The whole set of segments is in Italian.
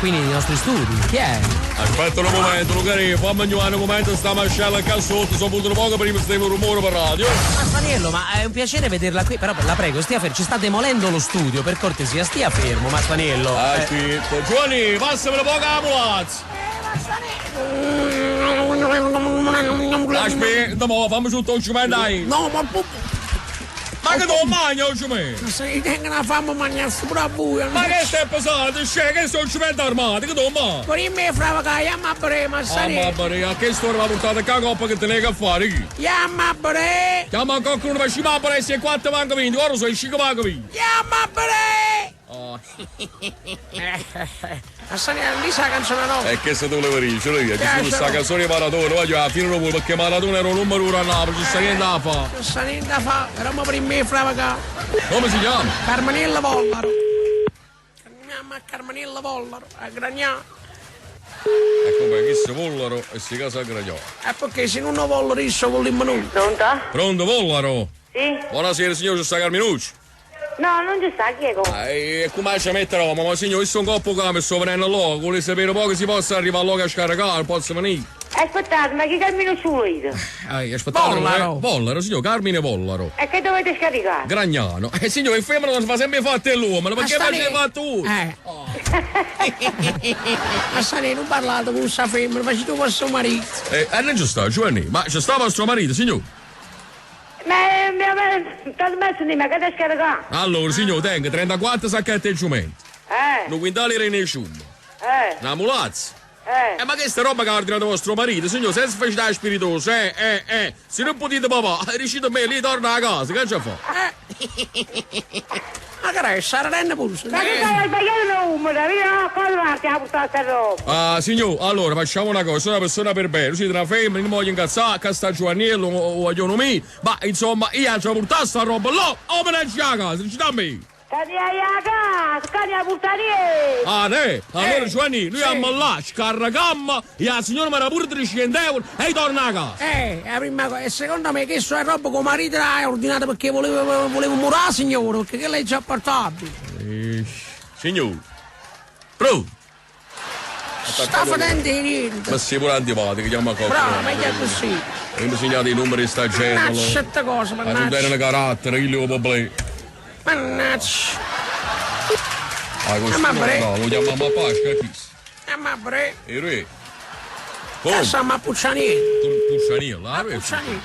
qui nei nostri studi. Chi è? Aspetta un momento, Lucari, fammi un momento, sta mascella qua sotto, sono venuto poco prima, stavo un rumore per radio. Ma Spaniello, ma è un piacere vederla qui, però la prego, stia fermo, ci sta demolendo lo studio, per cortesia, stia fermo, ma Spaniello. Aspetta, Giovanni, passami un po' la mulazza. Aspetta, mo, fammi tutto un cimento dai. No, ma Ma che tu mangia un cimento? se li tengono a fame mangiare pure a buio. Ma che stai pesando? Che sono cimento armato, che tu mangi? Per me frava che yamma bre, ma Ah, sare. mamma mia, che storia va portata qua coppa che te ne che a fare? Yamma bre. Chiama qualcuno per scimare per essere 4 manco 20, ora sono 5 manco 20. Yamma bre. Ah. Ma sare, lì sa canzone no. E che se tu le verifici, ci sono questa canzone di Maradona, voglio alla fine lo perché Maradona era un numero 1 a Napoli, ci sta niente da fare. Non sa niente da fa, però per me frava che. Come si chiama? Carmenilla Vollaro. Chiamiamo a Carmenilla Vollaro, a Gragnà. E come chi si vollaro e si casa a Gragnò. E perché se non voglio riso vogliamo noi. Pronto? Pronto, Vollaro? Sì? Buonasera signor, ci sta Carminucci. No, non ci sta, chi è con? E come ci metterò? Ma signor, io sono coppo che mi sto venendo là, vuole sapere un po' che si possa arrivare là a scaricare, posso venire. Aspettate, ma che cammino ci volete? Aspettate, Vollaro. Vollaro, signor, Carmine Vollaro. E che dovete scaricare? Gragnano. Signor, il femmino non si fa sempre fatto l'uomo, ma perché sta faccio lì. fatto tu? Ma sare, non parlate con questa femmina, ma se tu fossi un marito. Non ci sta, Giovanni, ma ci sta vostro marito, signor? Ma mi avete trasmesso di me, che devo scaricare? Allora, signor, tenga 34 sacchetti di giumenti, un quintale di nessuno, una mulazza. Ma che sta roba che ha ordinato vostro marito, signor, senza facilità spiritosa, se non potete papà, riuscite a me, lì torna a casa, che ci fa? Ma che è, sarà renne pure. Ma che stai sbagliando numero? Io cosa marti a portare questa roba? Ah, signor, allora facciamo una cosa, sono una persona per bene, siete una femmina, non voglio incazzare, che sta Giovanniello o vogliono me, ma insomma, io ci ho portato sta roba là, o me ne a casa, dici da me. Cadi a casa, cadi a portare. Ah, ne? Allora Giovanni, noi andiamo là, scaricammo, e la signora mi dà pure 300 euro e torna a casa. La prima cosa, e secondo me che so è roba che marito ha ordinato perché volevo murare, signore, perché che lei è già portabile. Signor, pronto? Sta facendo niente. Ma sei pure antipatico, chiama qualcuno. Bravo, meglio così. E mi segnate i numeri di sta gente. Mannaggia, certe cose, Ma tu mannaggia. hai un carattere, io lo problema. Mannaggia. Ah, questo ma no, bre. no, lo chiamiamo a Pasqua, chi? Ma bre. E re. Come? Essa ma puccianino. Puccianillo, ah, vedi? Puccianino.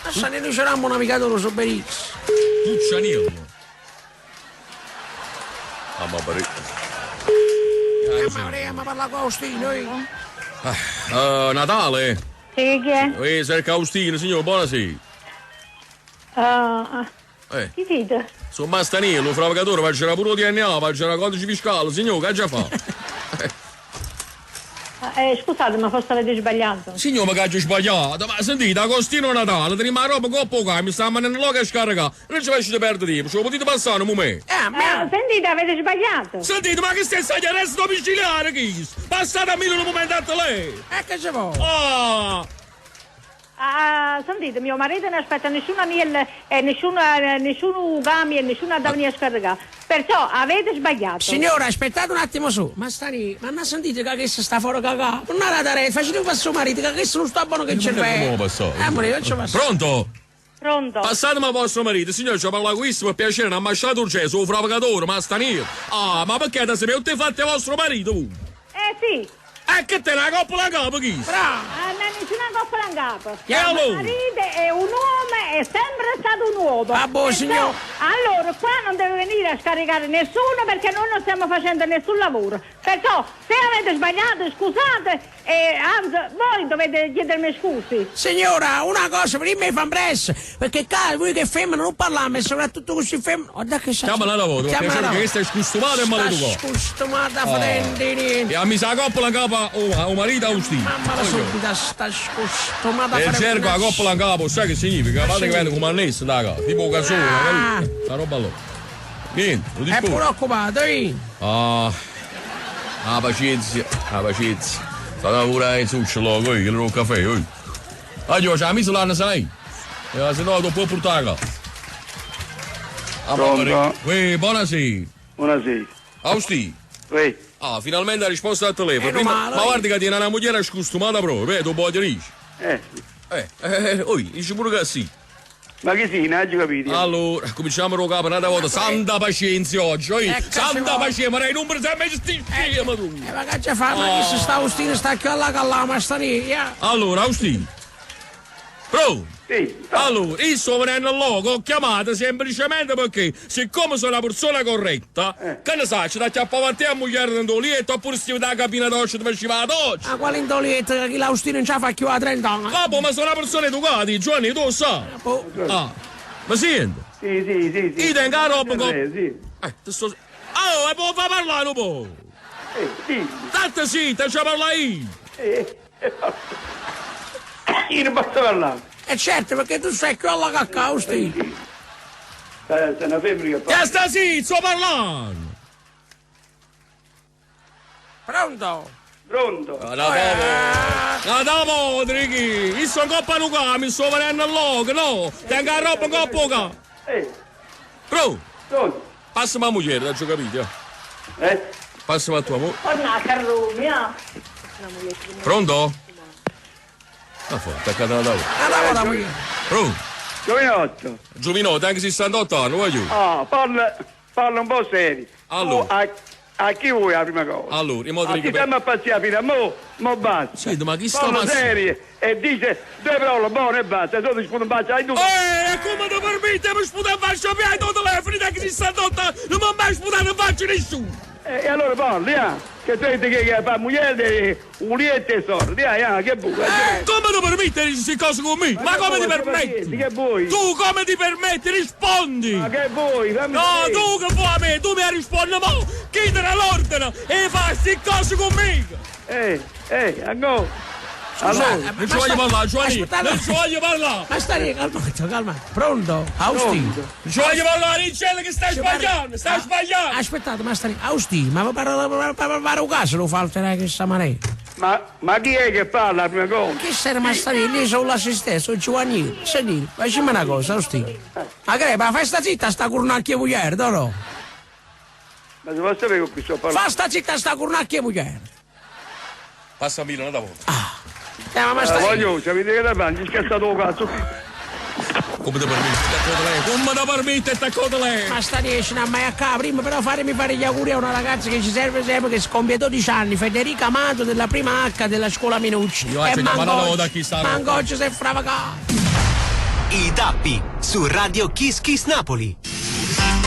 Essa ne riceviamo un navigatore su Berizzi. Puccianillo. Ah, ma bre. Ma bre, ma parla con Faustino, Natale. Sì, chi è? Cerca Faustino, signor, buonasera. Chi siete? Sono Mastanello, fravigatore, faccio pure il DNA, faccio la codice fiscale, signor, che già fa? Scusate, ma forse avete sbagliato. Signor, ma che ho sbagliato, ma sentite, Agostino Natale, teniamo la roba con poco, mi sta mandando là che scarica, non ci faccio perdere tempo, ce lo potete passare un momento? Sentite, avete sbagliato. Sentite, ma che stai agli arresto domiciliare, chi? Passate a Milano un momento a lei! Che ci vuole? Ah! Sentite, mio marito non aspetta nessuna miele, nessun gami e nessuna da venire a scaricare. Perciò avete sbagliato. Signora, aspettate un attimo su. Ma sta lì, ma non sentite che questo sta fuori cagà? Non ha la rete, facete un passo marito, che questo non sta buono che c'è Come passare? Amore, io ci passo. Pronto? Pronto? Passatemi a vostro marito, signore, ci parla questo per piacere, non ha masciato il cesso, un fravigatore, ma sta io. Ah, ma perché da se mi avete fatto vostro marito? Sì. Che te la coppola a capo, chi? Bravo. Non nessuna coppola in capo. E allora? Mio marito è un uomo, è sempre stato un uomo. Ah, boh, Perciò, signor. allora, qua non deve venire a scaricare nessuno perché noi non stiamo facendo nessun lavoro. Perciò, se avete sbagliato, scusate, anzi, voi dovete chiedermi scusi. Signora, una cosa, prima mi fa presso, perché qua voi che femmina non parliamo, e soprattutto così femmina. Guarda che sa. Chiamala la voce, perché che questa è scustumata e maleducata. Scustumata, frente niente. E a mi sa la coppola a capo o marito Agostino. Mamma la subita, sta scustumata. E cerco la coppola a capo, sai che significa? Guarda che vende come annesso, da casa, tipo casone, capito? La roba là. Niente, lo È discorso. pure occupato, pazienza, Stava pure in succio là, che era un caffè, Oggi c'è la misa là, sai? Se no, dopo può portare a casa. Pronto? Buonasera. Buonasera. Agostino. Oui. Ah, finalmente ha risposto al telefono. Ma guarda che tiene una moglie scostumata proprio, tu puoi dire. Dici pure che sì. Ma che sì, non hai capito? Allora, cominciamo a capo un'altra volta. Santa pazienza oggi, santa pazienza, ma non per sempre sti ma tu. Ma che ci fa? Ma chi sta Austino sta qui alla callama sta lì? Allora, Austino. Bro. Sì. Allora, io sto venendo al loco, ho chiamato semplicemente perché, siccome sono una persona corretta, che ne sai, ci da chiappare a te a moglie dentro lietto, oppure stiamo da cabina doccia dove ci va la doccia. Ma quale indolietto che l'Austino non ci fa più a 30 anni? Ma sono una persona educata, Giovanni, tu lo sai. Ma senti? Sì. Io tengo la roba con... Sì. Oh, e può far parlare un po'? Sì. Tanto sì, te ci parla io. Io non posso parlare. Certo, perché tu sei qui alla cacca, Austino. Sei una femmina che parla. Che sta sì, sto parlando. Pronto? Andiamo, Drighi. Io sono coppa nuca, mi sto venendo al logo, no? Tengo la roba un po' poca. Pronto? Passami la moglie, l'ho già capito. Passami la tua moglie. Pronto? Attaccata alla tavola. Pronto? Giovinotto, anche 68 anni, voglio. Parla un po' serio. Allora. A chi vuoi la prima cosa? Allora, in modo che... stiamo a passare fino a mo basta. Sì, ma chi sta passando? Serie e dice due parole buone e basta. Tu ti sputi un bacio ai due. Come ti permette mi sputi in faccia a tuo telefono da che 68 anni non mi ha mai sputato in faccia nessuno. E allora parli, che tu dici che fa moglie uliette e sordi, che buca. Come ti permetti di queste cose con me? Ma come ti permetti? Che vuoi? Tu come ti permetti? Rispondi! Ma che vuoi? No, tu che vuoi a me? Tu mi rispondi, mo! Chiedere l'ordine e fai queste cose con me! Ango! Allora, non ci voglio parlare, Giovanni! Non ci voglio parlare! Ma stai calmato. Pronto? Austino? Non ci voglio parlare, Ricciello, che stai sbagliando! Stai sbagliando! Aspettate, ma stai... Austino, ma per un caso lo fa alterare questa maniera? Ma chi è che parla la prima cosa? Che sei Mastarino? Io sono l'assistenza, sono Giovannino. Senti, facciamo una cosa, Austino. Ma che ma fai sta zitta sta cornacchia mugliere, no? Ma se vuoi sapere con chi sto parlando? Fa sta zitta sta cornacchia mugliere. Passa a Milano da volta. Ma stai... voglio, sapete che da mangi, scherzato un cazzo. Come ti permette? Come ti permette staccato lei? Ma sta riesci a mai a casa prima, però fatemi fare gli auguri a una ragazza che ci serve sempre, che compie 12 anni, Federica Amato della prima H della scuola Minucci. E Mangocci si è fravacato. I Tappi su Radio Kiss Kiss Napoli.